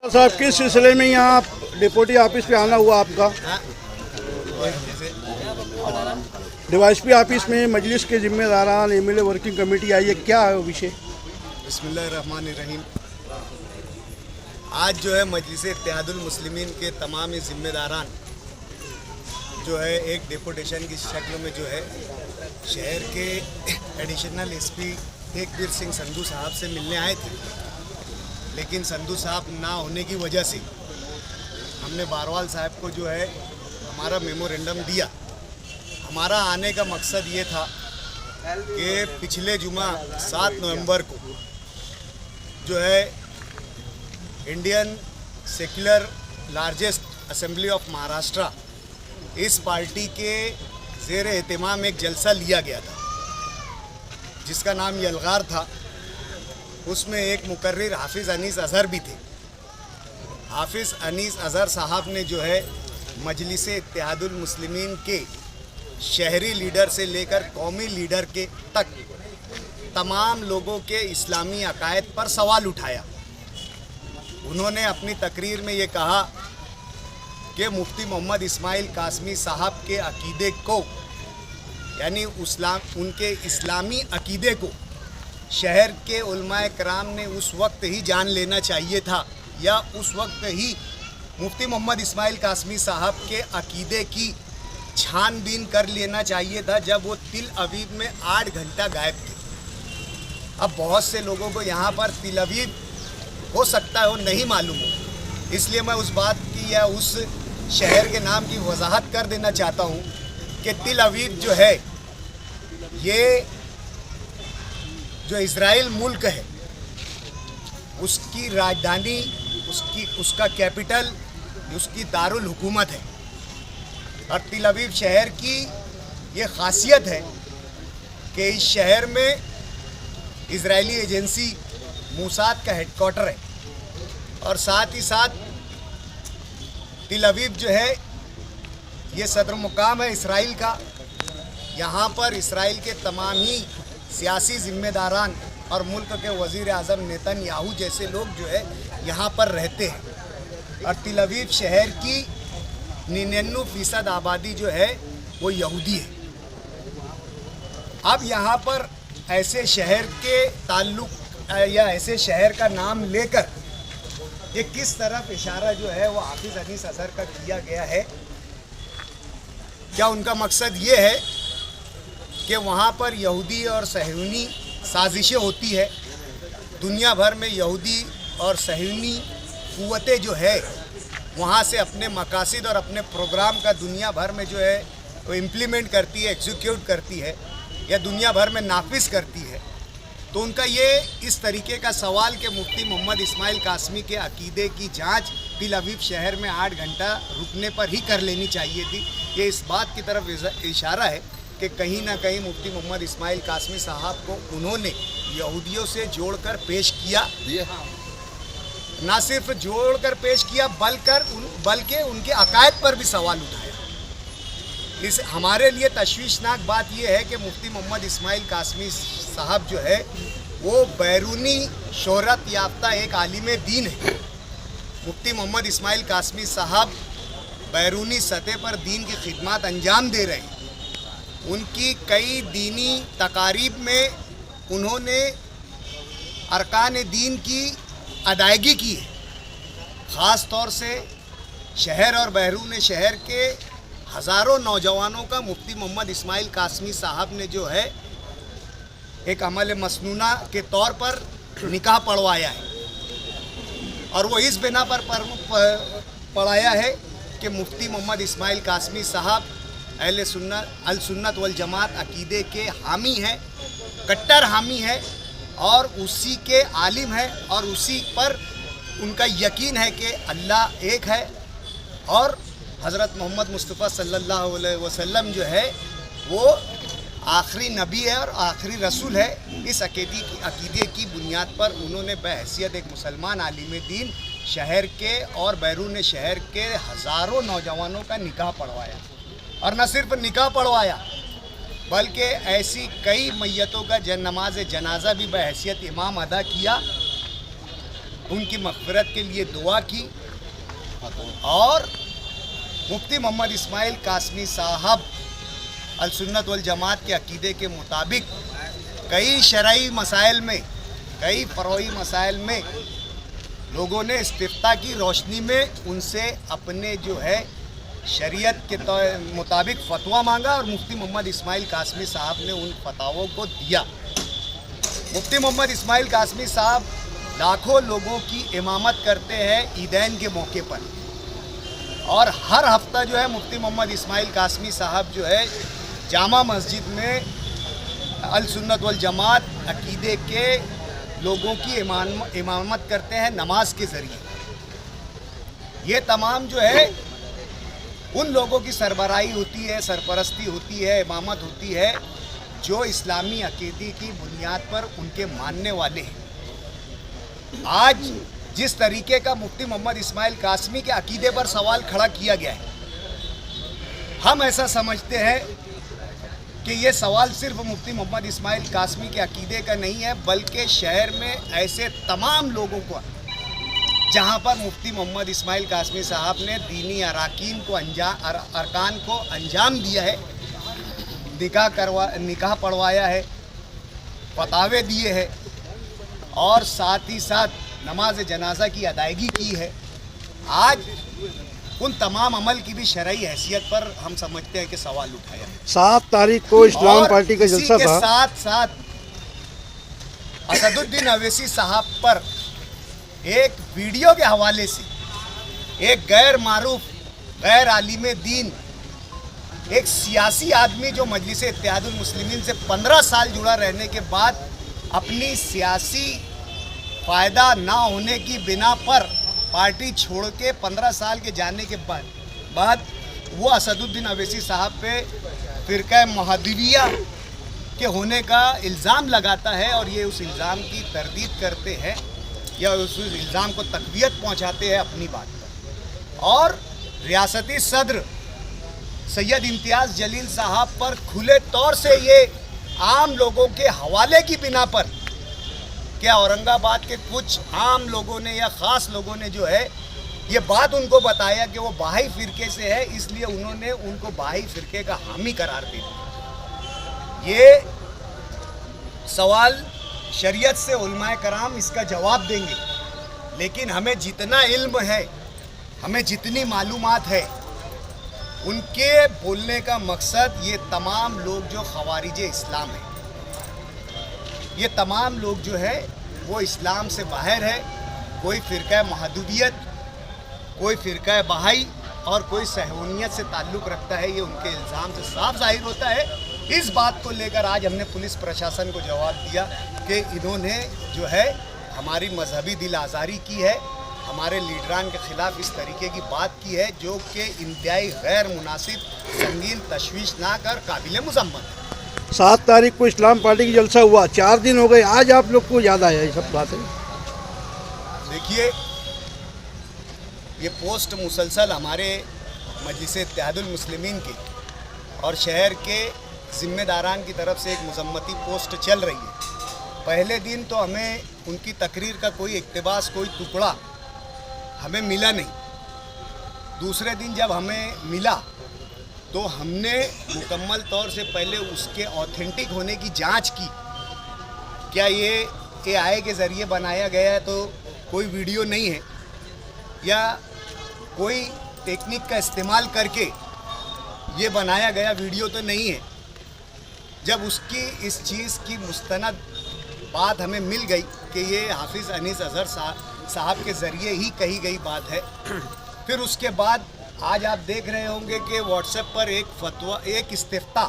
साहब किस सिलसिले में यहाँ डिप्टी ऑफिस पे आना हुआ आपका? डीवाईएसपी ऑफिस में मजलिस के जिम्मेदारान एमएलए वर्किंग कमेटी आई है, क्या है विषय? बिस्मिल्लाहिर्रहमानिर्रहीम। आज जो है मजलिस इत्तेहादुल मुस्लिमीन के तमाम जिम्मेदारान जो है एक डेपुटेशन की शक्ल में जो है शहर के एडिशनल एसपी तेगबीर सिंह संधू साहब से मिलने आए थे, लेकिन संधू साहब ना होने की वजह से हमने बारवाल साहब को जो है हमारा मेमोरेंडम दिया। हमारा आने का मकसद ये था कि पिछले जुमा 7 नवंबर को जो है Indian secular largest assembly of Maharashtra, इस पार्टी के ज़ेर एहतमाम एक जलसा लिया गया था जिसका नाम यलगार था। उसमें एक मुकर्रिर हाफिज़ अनीस अज़हर भी थे। हाफिज़ अनीस अज़हर साहब ने जो है मजलिस इत्तेहादुल मुस्लिमीन के शहरी लीडर से लेकर कौमी लीडर के तक तमाम लोगों के इस्लामी अकायद पर सवाल उठाया। उन्होंने अपनी तकरीर में ये कहा कि मुफ्ती मोहम्मद इस्माइल कासमी साहब के अकीदे को, यानी उनके इस्लामी अकीदे को शहर के उलमाए कराम ने उस वक्त ही जान लेना चाहिए था, या उस वक्त ही मुफ्ती मोहम्मद इस्माइल कासमी साहब के अकीदे की छानबीन कर लेना चाहिए था जब वो तिल अवीव में 8 घंटा गायब थे। अब बहुत से लोगों को यहाँ पर तिल अवीव हो सकता है वो नहीं मालूम हो, इसलिए मैं उस बात की या उस शहर के नाम की वजाहत कर देना चाहता हूँ कि तिल अवीव जो है ये जो इज़राइल मुल्क है उसकी राजधानी, उसका कैपिटल, उसकी दारुल हुकूमत है। और तिल अवीव शहर की ये ख़ासियत है कि इस शहर में इज़राइली एजेंसी मूसाद का हेडक्वार्टर है, और साथ ही साथ तिल अवीव जो है ये सदर मुकाम है इसराइल का। यहाँ पर इसराइल के तमाम ही सियासी ज़िम्मेदारान और मुल्क के वज़ीर आज़म नेतन्याहू जैसे लोग जो है यहाँ पर रहते हैं। और तिल अवीव शहर की 99% आबादी जो है वो यहूदी है। अब यहाँ पर ऐसे शहर के ताल्लुक या ऐसे शहर का नाम लेकर ये किस तरफ इशारा जो है वो हाफिज़ अनीस अज़हर का किया गया है? क्या उनका मकसद ये है कि वहाँ पर यहूदी और सहयूनी साजिशें होती है? दुनिया भर में यहूदी और सहयूनी क़ुव्वतें जो है वहाँ से अपने मकासद और अपने प्रोग्राम का दुनिया भर में जो है वो इम्प्लीमेंट करती है, एग्जीक्यूट करती है, या दुनिया भर में नाफिज करती है। तो उनका ये इस तरीके का सवाल कि मुफ्ती मोहम्मद इस्माइल कासमी के अकीदे की जांच तिल अवीव शहर में 8 घंटा रुकने पर ही कर लेनी चाहिए थी, ये इस बात की तरफ इशारा है कि कहीं ना कहीं मुफ्ती मोहम्मद इस्माइल कासमी साहब को उन्होंने यहूदियों से जोड़कर पेश किया। ना सिर्फ जोड़कर पेश किया बल्कि उनके अकायद पर भी सवाल उठाया। इस हमारे लिए तशवीशनाक बात यह है कि मुफ्ती मोहम्मद इस्माइल कासमी साहब जो है वो बैरूनी शोहरत याफ्ता एक आलिम दीन है। मुफ्ती मोहम्मद इस्माइल कासमी साहब बैरूनी सतह पर दीन की खिदमत अंजाम दे रहे हैं। उनकी कई दीनी तकारीब में उन्होंने अरकान दीन की अदायगी की है। ख़ास तौर से शहर और बैरून शहर के हज़ारों नौजवानों का मुफ्ती मोहम्मद इस्माइल कासमी साहब ने जो है एक अमल मसनूना के तौर पर निकाह पढ़वाया है, और वो इस बिना पर पढ़ाया है कि मुफ्ती मोहम्मद इस्माइल कासमी साहब अल सुन्नत वल जमात अकीदे के हामी हैं, कट्टर हामी है, और उसी के आलिम है, और उसी पर उनका यकीन है कि अल्लाह एक है और हज़रत मोहम्मद मुस्तफ़ा सल्लल्लाहु अलैहि वसल्लम जो है वो आखिरी नबी है और आखिरी रसूल है। इस अकीदे की बुनियाद पर उन्होंने बहैसियत एक मुसलमान आलिम दीन शहर के और बैरून शहर के हज़ारों नौजवानों का निकाह पढ़वाया, और न सिर्फ निकाह पढ़वाया बल्कि ऐसी कई मैयतों का नमाज जनाजा भी बहैसियत इमाम अदा किया। उनकी मग़फ़िरत के लिए दुआ की और मुफ्ती मोहम्मद इस्माइल कासमी साहब अल सुन्नत वल जमात के अकीदे के मुताबिक कई शरई मसाइल में, कई फ़रई मसाइल में लोगों ने इस्तिफ्ता की रोशनी में उनसे अपने जो है शरीयत के मुताबिक फतवा मांगा और मुफ्ती मोहम्मद इस्माइल कासमी साहब ने उन फतावों को दिया। मुफ्ती मोहम्मद इस्माइल कासमी साहब लाखों लोगों की इमामत करते हैं ईदैन के मौके पर और हर हफ्ता जो है मुफ्ती मोहम्मद इस्माइल कासमी साहब जो है जामा मस्जिद में अल सुन्नत वल जमात अकीदे के लोगों की इमामत करते हैं नमाज के ज़रिए। ये तमाम जो है उन लोगों की सरबराही होती है, सरपरस्ती होती है, इमामत होती है जो इस्लामी अकीदे की बुनियाद पर उनके मानने वाले हैं। आज जिस तरीके का मुफ्ती मोहम्मद इस्माइल कासमी के अकीदे पर सवाल खड़ा किया गया है, हम ऐसा समझते हैं कि ये सवाल सिर्फ मुफ्ती मोहम्मद इस्माइल कासमी के अकीदे का नहीं है, बल्कि शहर में ऐसे तमाम लोगों को जहाँ पर मुफ्ती मोहम्मद इस्माइल कासमी साहब ने दीनी अरकान को अंजाम दिया है, निकाह पढ़वाया है, फतावे दिए हैं और साथ ही साथ नमाज जनाजा की अदायगी की है। आज उन तमाम अमल की भी शरई हैसियत पर हम समझते हैं कि सवाल उठाया। 7 तारीख को इस्लाम पार्टी का जलसा था। साथ साथ असदुद्दीन अवैसी साहब पर एक वीडियो के हवाले से एक गैर मारूफ, गैर आलिम दीन, एक सियासी आदमी जो मजलिस इत्तेहादुल मुस्लिमीन से 15 साल जुड़ा रहने के बाद अपनी सियासी फ़ायदा ना होने की बिना पर पार्टी छोड़ के 15 साल के जाने के बाद वो असदुद्दीन अवैसी साहब पे फ़िरक़ा मुहद्दिरिया के होने का इल्ज़ाम लगाता है और ये उस इल्ज़ाम की तरदीद करते हैं या उस इल्ज़ाम को तक़वियत पहुंचाते हैं अपनी बात पर। और रियासती सदर सैयद इम्तियाज़ जलील साहब पर खुले तौर से ये आम लोगों के हवाले की बिना पर, क्या औरंगाबाद के कुछ आम लोगों ने या ख़ास लोगों ने जो है ये बात उनको बताया कि वो बाही फ़िरके से है, इसलिए उन्होंने उनको बाही फ़िरके का हामी करार दे दिया। ये सवाल शरीयत से उलमाए कराम इसका जवाब देंगे, लेकिन हमें जितना इल्म है, हमें जितनी मालूमात है, उनके बोलने का मकसद ये तमाम लोग जो ख़वारिज इस्लाम हैं, ये तमाम लोग जो है वो इस्लाम से बाहर है। कोई फ़िरक़ा महदूदियत, कोई फ़िरक़ा बहाई और कोई सहूनियत से ताल्लुक़ रखता है, ये उनके इल्ज़ाम से साफ ज़ाहिर होता है। इस बात को लेकर आज हमने पुलिस प्रशासन को जवाब दिया कि इन्होंने जो है हमारी मजहबी दिल आज़ारी की है, हमारे लीडरान के ख़िलाफ़ इस तरीके की बात की है जो कि इंतहाई गैर मुनासिब, संगीन, तशवीशनाक और काबिल मज़म्मत है। 7 तारीख को इस्लाम पार्टी की जलसा हुआ, 4 दिन हो गए, आज आप लोग को याद आया ये सब बातें? देखिए, ये पोस्ट मुसलसल हमारे मजलिस इत्तेहादुल मुस्लिमीन के और शहर के ज़िम्मेदारान की तरफ से एक मज़म्मती पोस्ट चल रही है। पहले दिन तो हमें उनकी तकरीर का कोई इक़्तिबास, कोई टुकड़ा हमें मिला नहीं। दूसरे दिन जब हमें मिला तो हमने मुकम्मल तौर से पहले उसके ऑथेंटिक होने की जांच की। क्या ये AI के ज़रिए बनाया गया है तो कोई वीडियो नहीं है, या कोई टेक्निक का इस्तेमाल करके ये बनाया गया वीडियो तो नहीं है। जब उसकी इस चीज़ की मुस्तनद बात हमें मिल गई कि ये हाफिज़ अनीस अज़हर साहब के ज़रिए ही कही गई बात है, फिर उसके बाद आज आप देख रहे होंगे कि व्हाट्सएप पर एक फतवा, एक इस्तिफ्ता,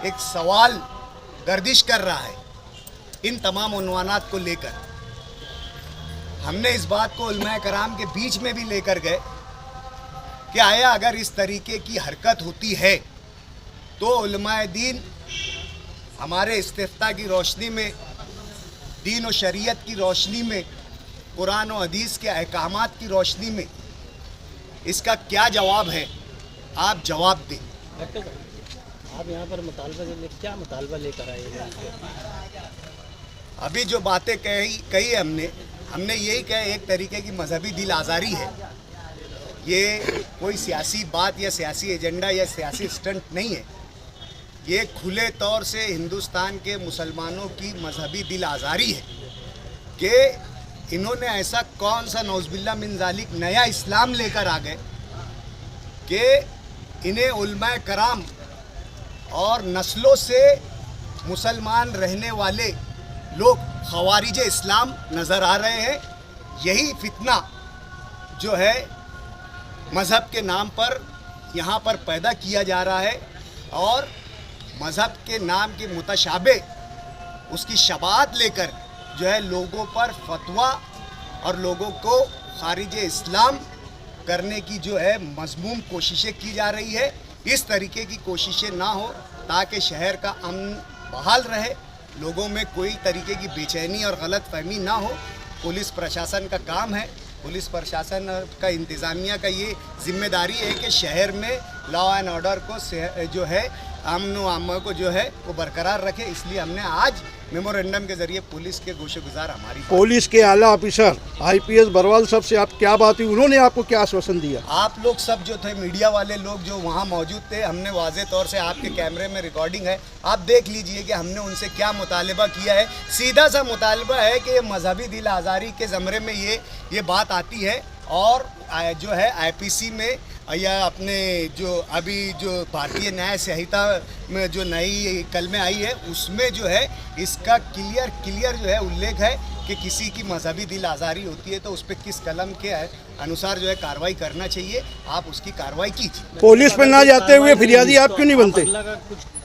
एक सवाल गर्दिश कर रहा है इन तमाम उन्वानात को लेकर। हमने इस बात को उलमाए कराम के बीच में भी लेकर गए कि आया अगर इस तरीके की हरकत होती है तो उलमाए दीन हमारे इस्तिफ्ता की रोशनी में, दीन और शरीयत की रोशनी में, कुरान और हदीस के अहकामात की रोशनी में इसका क्या जवाब है, आप जवाब दें। आप यहाँ पर क्या मुतालबा लेकर आए हैं? अभी जो बातें कही हमने, हमने यही कहा, एक तरीके की मजहबी दिल आज़ारी है। ये कोई सियासी बात या सियासी एजेंडा या सियासी स्टंट नहीं है। ये खुले तौर से हिंदुस्तान के मुसलमानों की मजहबी दिल आज़ारी है कि इन्होंने ऐसा कौन सा नौज़बिल्ला मिन ज़ालिक नया इस्लाम लेकर आ गए कि इन्हें उलमाए कराम और नस्लों से मुसलमान रहने वाले लोग खवारिज इस्लाम नज़र आ रहे हैं। यही फितना जो है मज़हब के नाम पर यहाँ पर पैदा किया जा रहा है और मज़हब के नाम की मुतशाबे उसकी शबात लेकर जो है लोगों पर फतवा और लोगों को खारिज इस्लाम करने की जो है मज़मूम कोशिशें की जा रही है। इस तरीके की कोशिशें ना हो ताकि शहर का अमन बहाल रहे, लोगों में कोई तरीके की बेचैनी और गलत फहमी ना हो। पुलिस प्रशासन का काम है, पुलिस प्रशासन का इंतज़ामिया का ये जिम्मेदारी है कि शहर में लॉ एंड ऑर्डर को जो है अमन व अमन को जो है वो बरकरार रखे। इसलिए हमने आज मेमोरेंडम के ज़रिए पुलिस के गोशेगुजार हमारी पुलिस के आला ऑफिसर IPS बरवाल साहब से आप क्या बात हुई, उन्होंने आपको क्या आश्वासन दिया? आप लोग सब जो थे मीडिया वाले लोग जो वहाँ मौजूद थे, हमने वाज़े तौर से आपके कैमरे में रिकॉर्डिंग है, आप देख लीजिए कि हमने उनसे क्या मुतालबा किया है। सीधा सा मुतालबा है कि मजहबी दिल आज़ारी के ज़मरे में ये बात आती है और जो है IPC में या अपने जो अभी जो भारतीय न्याय संहिता में जो नई कल में आई है उसमें जो है इसका क्लियर जो है उल्लेख है कि किसी की मजहबी दिल आज़ारी होती है तो उस पर किस कलम के अनुसार जो है कार्रवाई करना चाहिए, आप उसकी कार्रवाई कीजिए। पुलिस पर ना जाते हुए फिरियादी आप क्यों नहीं बनते?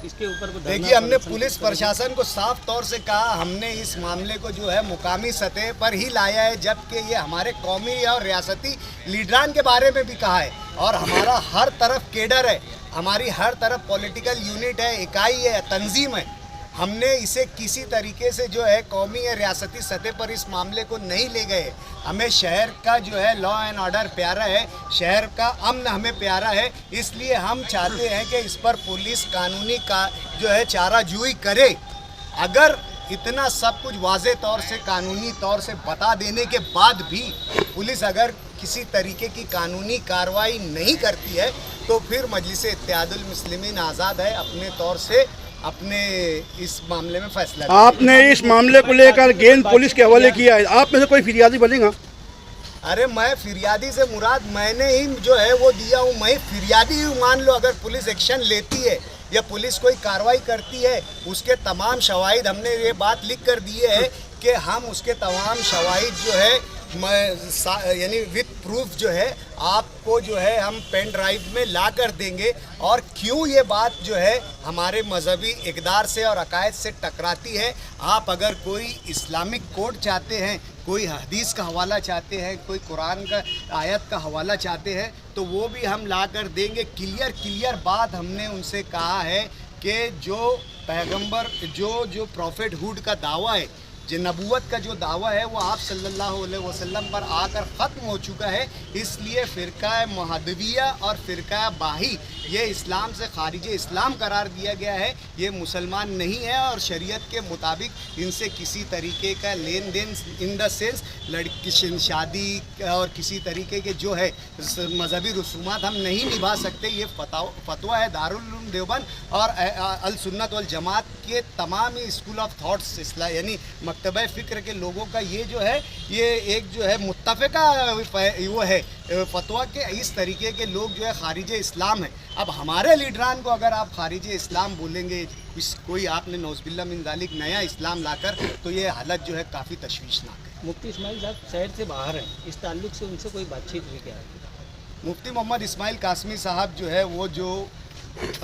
इसके ऊपर देखिए, हमने पुलिस प्रशासन को साफ तौर से कहा, हमने इस मामले को जो है मुकामी सतह पर ही लाया है, जबकि ये हमारे कौमी और रियासती लीडरान के बारे में भी कहा है और हमारा हर तरफ केडर है, हमारी हर तरफ पॉलिटिकल यूनिट है, इकाई है, तंजीम है। हमने इसे किसी तरीके से जो है कौमी या रियासती सतह पर इस मामले को नहीं ले गए। हमें शहर का जो है लॉ एंड ऑर्डर प्यारा है, शहर का अमन हमें प्यारा है, इसलिए हम चाहते हैं कि इस पर पुलिस कानूनी का जो है चाराजोई करे। अगर इतना सब कुछ वाज़े तौर से कानूनी तौर से बता देने के बाद भी पुलिस अगर किसी तरीके की कानूनी कार्रवाई नहीं करती है तो फिर मजलिस इत्तेहादुल मुस्लिमीन आज़ाद है अपने तौर से अपने इस मामले में फैसला। आपने इस मामले को लेकर गेंद पुलिस के हवाले किया है, आप में से कोई फिरियादी बनेगा? अरे मैं फिरियादी से मुराद मैंने ही जो है वो दिया हूँ, मैं फिरियादी हूँ। मान लो अगर पुलिस एक्शन लेती है या पुलिस कोई कार्रवाई करती है, उसके तमाम शवाहिद हमने ये बात लिख कर दिए है कि हम उसके तमाम शवाहिद जो है यानी विद प्रूफ जो है आपको जो है हम पेन ड्राइव में ला कर देंगे। और क्यों ये बात जो है हमारे मजहबी इक़दार से और अकायद से टकराती है, आप अगर कोई इस्लामिक कोड चाहते हैं, कोई हदीस का हवाला चाहते हैं, कोई कुरान का आयत का हवाला चाहते हैं तो वो भी हम ला कर देंगे। क्लियर बात हमने उनसे कहा है कि जो पैगंबर जो प्रॉफिटहुड का दावा है, जो नबूवत का जो दावा है वो आप सल्लल्लाहु अलैहि वसल्लम पर आकर ख़त्म हो चुका है। इसलिए फ़िरका मुहद्दविया और फ़िरका बाही ये इस्लाम से खारिज इस्लाम करार दिया गया है, ये मुसलमान नहीं है और शरीयत के मुताबिक इनसे किसी तरीके का लेन देन इन द सेंस लड़की शादी और किसी तरीके के जो है मजहबी रसूमात हम नहीं निभा सकते। ये फतवा है दारुल उलूम देवबंद और अल सुन्नत वल जमात के तमाम ही स्कूल ऑफ थॉट्स यानी मकतबा फ़िक्र के लोगों का ये जो है ये एक जो है मुत्तफ़िका वो है फतवा के इस तरीके के लोग जो है खारिज इस्लाम है। अब हमारे लीडरान को अगर आप खारिज इस्लाम बोलेंगे, कोई आपने नौज़बिल्ला मिन ज़ालिक नया इस्लाम लाकर, तो ये हालत जो है काफ़ी तशवीशनाक है। मुफ्ती इस्माइल साहब शहर से बाहर हैं, इस ताल्लुक से उनसे कोई बातचीत हुई क्या? मुफ्ती मोहम्मद इस्माइल कासमी साहब जो है वो जो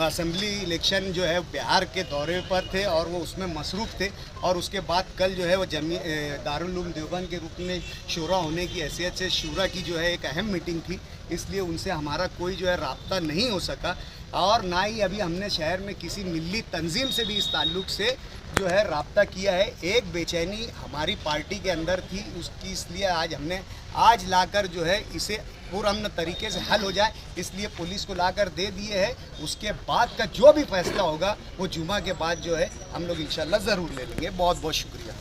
असेंबली इलेक्शन जो है बिहार के दौरे पर थे और वो उसमें मसरूफ़ थे और उसके बाद कल जो है वो दारुल उलूम देवबंद के रूप में शूरा होने की हैसियत से शूरा की जो है एक अहम मीटिंग थी, इसलिए उनसे हमारा कोई जो है राब्ता नहीं हो सका और ना ही अभी हमने शहर में किसी मिली तंजीम से भी इस ताल्लुक़ से जो है राब्ता किया है। एक बेचैनी हमारी पार्टी के अंदर थी उसकी, इसलिए आज हमने लाकर जो है इसे पुरअमन तरीके से हल हो जाए इसलिए पुलिस को लाकर दे दिए है। उसके बाद का जो भी फैसला होगा वो जुमा के बाद जो है हम लोग इंशाल्लाह ज़रूर ले लेंगे। बहुत बहुत शुक्रिया।